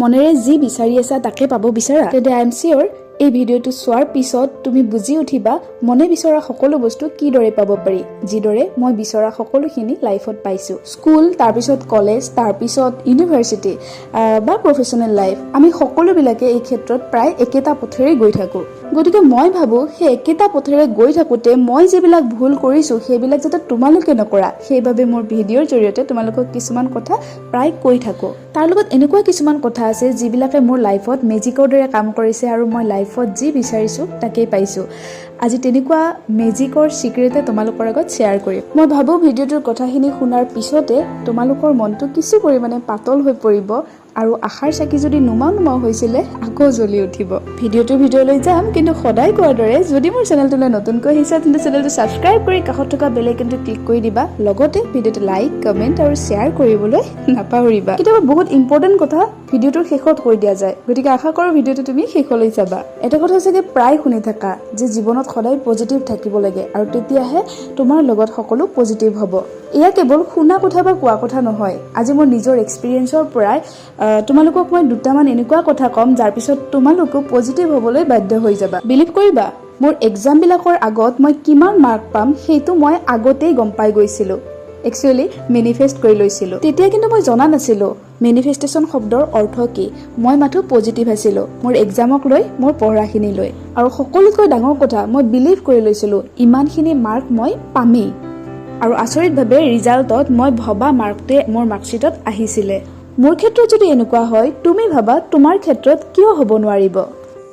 মনেৰে যি বিচাৰি আছা তাকে পাব বিচাৰা তেন্তে আই এম চিয়ৰ এই ভিডিঅ'টো চোৱাৰ পিছত তুমি বুজি উঠিবা মনে বিচৰা সকলো বস্তু কিদৰে পাব পাৰি যিদৰে মই বিচৰা সকলোখিনি লাইফত পাইছো স্কুল তাৰপিছত কলেজ তাৰপিছত ইউনিভাৰ্চিটি বা প্ৰফেচনেল লাইফ আমি সকলোবিলাকে এই ক্ষেত্ৰত প্ৰায় একেটা পথেৰে গৈ থাকো গতিকে মই ভাবো সেই একেটা পথেৰে গৈ থাকোতে মই যিবিলাক ভুল কৰিছো সেইবিলাক যাতে তোমালোকে নকৰা সেইবাবে মোৰ ভিডিঅ'ৰ জৰিয়তে তোমালোকক কিছুমান কথা প্ৰায় কৈ থাকো তাৰ লগত এনেকুৱা কিছুমান কথা আছে যিবিলাকে মোৰ লাইফত মেজিকৰ দৰে কাম কৰিছে আৰু মই লাইফত যি বিচাৰিছো তাকেই পাইছো আজি তেনেকুৱা মেজিকৰ সিক্ৰেটে তোমালোকৰ আগত শ্বেয়াৰ কৰিম মই ভাবো ভিডিঅ'টোৰ কথাখিনি শুনাৰ পিছতে তোমালোকৰ মনটো কিছু পৰিমাণে পাতল হৈ পৰিব আৰু আশাৰ চাকি যদি নুমাও হৈছিলে আকৌ জ্বলি উঠিব ভিডিঅ'লৈ যাম কিন্তু সদায় কোৱাৰ দৰে যদি মোৰ চেনেলটোলৈ নতুনকৈ আহিছা তেন্তে চেনেলটো সাবস্ক্ৰাইব কৰি কাষত থকা বেল আইকনটো ক্লিক কৰি দিবা লগতে ভিডিঅ'টো লাইক কমেন্ট আৰু শ্বেয়াৰ কৰিবলৈ নাপাহৰিবা কেতিয়াবা বহুত ইম্পৰ্টেন্ট কথা ভিডিঅ'টোৰ শেষত কৈ দিয়া যায় গতিকে আশা কৰো ভিডিঅ'টো তুমি শেষলৈ চাবা এটা কথা চাগে প্ৰায় শুনি থাকা যে জীৱনত সদায় পজিটিভ থাকিব লাগে আৰু তেতিয়াহে তোমাৰ লগত সকলো পজিটিভ হ'ব এয়া কেৱল শুনা কথা বা কোৱা কথা নহয় আজি মোৰ নিজৰ এক্সপেৰিয়েন্সৰ পৰাই তোমালোকক মই দুটামান এনেকুৱা কথা কম যাৰ পিছত তোমালোকো পজিটিভ হ'বলৈ বাধ্য হৈ যাবা বিলিভ কৰিবা মোৰ এক্সাম বিলাকৰ আগত মই কিমান মাৰ্ক পাম সেইটো মই আগতেই গম পাই গৈছিলো একচুয়ালি মেনিফেষ্ট কৰি লৈছিলো তেতিয়া কিন্তু মই জনা নাছিলো মেনিফেষ্টেশ্যন শব্দৰ অৰ্থ কি মই মাথো পজিটিভ আছিলো মোৰ এক্সামক লৈ মোৰ পঢ়াখিনি লৈ আৰু সকলোতকৈ ডাঙৰ কথা মই বিলিভ কৰি লৈছিলো ইমানখিনি মাৰ্ক মই পামেই আৰু আচৰিতভাৱে ৰিজাল্টত মই ভবা মাৰ্কটোৱে মোৰ মাৰ্কশ্বিটত আহিছিলে মোৰ ক্ষেত্ৰত যদি এনেকুৱা হয় তুমি ভাবা তোমাৰ ক্ষেত্ৰত কিয় হ'ব নোৱাৰিব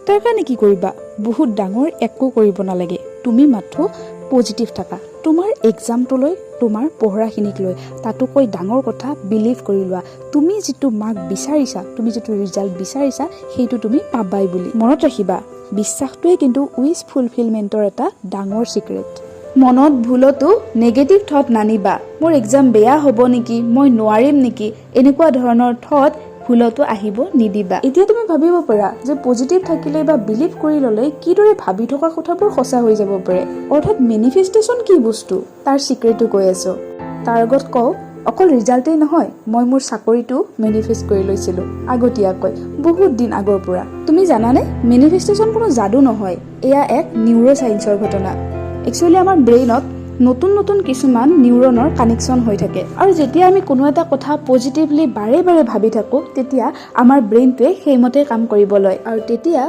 তাৰ কাৰণে কি কৰিবা বহুত ডাঙৰ একো কৰিব নালাগে তুমি মাথো পজিটিভ থাকা তোমাৰ এক্সামটোলৈ তোমাৰ পঢ়াখিনিক লৈ তাতোকৈ ডাঙৰ কথা বিলিভ কৰি লোৱা তুমি যিটো মাৰ্ক বিচাৰিছা তুমি যিটো ৰিজাল্ট বিচাৰিছা সেইটো তুমি পাবাই বুলি মনত ৰাখিবা বিশ্বাসটোৱে কিন্তু উইচ ফুলফিলমেণ্টৰ এটা ডাঙৰ সিক্ৰেট মনত ভুলতো নেগেটিভ থট নানিবা মোৰ এক্সাম বেয়া হ'ব নেকি মই নোৱাৰিম নেকি এনেকুৱা ধৰণৰ থট ভুলতো আহিব নিদিবা এতিয়া তুমি ভাবিব পাৰা যে পজিটিভ থাকিলে বা বিলিভ কৰি ললে কিদৰে ভাবি থকা কথাবোৰ সঁচা হৈ যাব পাৰে অৰ্থাৎ মেনিফেষ্টেশ্যন কি বস্তু তাৰ সিক্ৰেটটো কৈ আছো তাৰ আগত কওঁ অকল ৰিজাল্টেই নহয় মই মোৰ চাকৰিটো মেনিফেষ্ট কৰি লৈছিলো আগতীয়াকৈ বহুত দিন আগৰ পৰা তুমি জানানে মেনিফেষ্টেশ্যন কোনো যাদু নহয় এয়া এক নিউৰো সায়েন্সৰ ঘটনা একচুয়ালি আমাৰ ব্ৰেইনত নতুন নতুন কিছুমান নিউৰনৰ কানেকশ্যন হৈ থাকে আৰু যেতিয়া আমি কোনো এটা কথা পজিটিভলি বাৰে বাৰে ভাবি থাকো তেতিয়া আমাৰ ব্ৰেইনটোৱে সেইমতে কাম কৰিব লয় আৰু তেতিয়া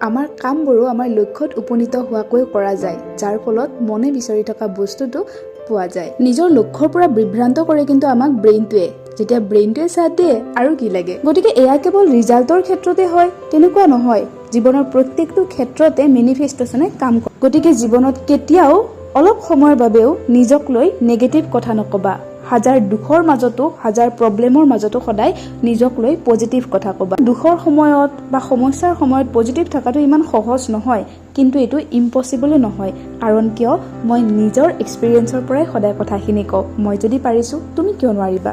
আমাৰ কামবোৰো আমাৰ লক্ষ্যত উপনীত হোৱাকৈ কৰা যায় যাৰ ফলত মনে বিচাৰি থকা বস্তুটো পোৱা যায় নিজৰ লক্ষ্যৰ পৰা বিভ্ৰান্ত কৰে কিন্তু আমাক ব্ৰেইনটোৱে যেতিয়া ব্ৰেইনটোৱে সাথ দিয়ে আৰু কি লাগে গতিকে এয়া কেৱল ৰিজাল্টৰ ক্ষেত্ৰতে হয় তেনেকুৱা নহয় জীৱনৰ প্ৰত্যেকটো ক্ষেত্ৰতে মেনিফেষ্টেশ্যনে কাম কৰে গতিকে জীৱনত কেতিয়াও অলপ সময়ৰ বাবেও নিজক লৈ নেগেটিভ কথা নকবা হাজাৰ দুখৰ মাজতো হাজাৰ প্ৰবলেমৰ মাজতো সদায় নিজক লৈ পজিটিভ কথা কবা দুখৰ সময়ত বা সমস্যাৰ সময়ত পজিটিভ থকাটো ইমান সহজ নহয় কিন্তু এটো ইম্পসিবল নহয় কাৰণ কিয় মই নিজৰ এক্সপেৰিয়েন্সৰ পৰাই সদায় কথাখিনি কওঁ মই যদি পাৰিছো তুমি কিয় নোৱাৰিবা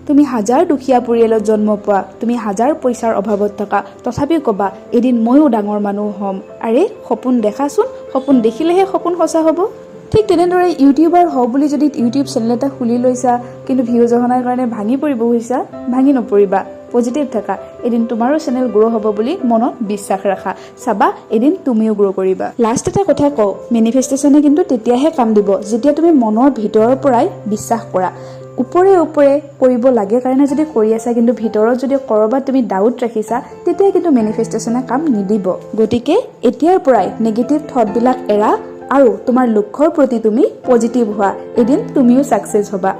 তুমি হাজাৰ দুখীয়া পৰিয়ালত জন্ম পোৱা তুমি হাজাৰ পইচাৰ অভাৱত থকা তথাপিও কবা এদিন ময়ো ডাঙৰ মানুহ হ'ম আৰে সপোন দেখাচোন সপোন দেখিলেহে সপোন সঁচা হ'ব ঠিক তেনেদৰে ইউটিউবাৰ হও বুলি যদি ইউটিউব চেনেল এটা খুলি লৈছা কিন্তু ভিউজ অহনাৰ কাৰণে ভাঙি পৰিব হৈছা ভাঙি নপৰিবা পজিটিভ থাকা এদিন তোমাৰো চেনেল গ্ৰো হ'ব বুলি মনত বিশ্বাস ৰাখা চাবা এদিন তুমিও গ্ৰো কৰিবা লাষ্ট এটা কথা কও মেনিফেষ্টেশ্যনে কিন্তু তেতিয়াহে কাম দিব যেতিয়া তুমি মনৰ ভিতৰৰ পৰাই বিশ্বাস কৰা উপৰে উপৰে কৰিব লাগে কাৰণে যদি কৰি আছা কিন্তু ভিতৰত যদি কৰবাত তুমি ডাউট ৰাখিছা তেতিয়া কিন্তু মেনিফেষ্টেশ্যনে কাম নিদিব গতিকে এতিয়াৰ পৰাই নেগেটিভ থট বিলাক এৰা আৰু তোমাৰ লক্ষ্যৰ প্ৰতি তুমি পজিটিভ হোৱা এদিন তুমিও সাকসেস হ'বা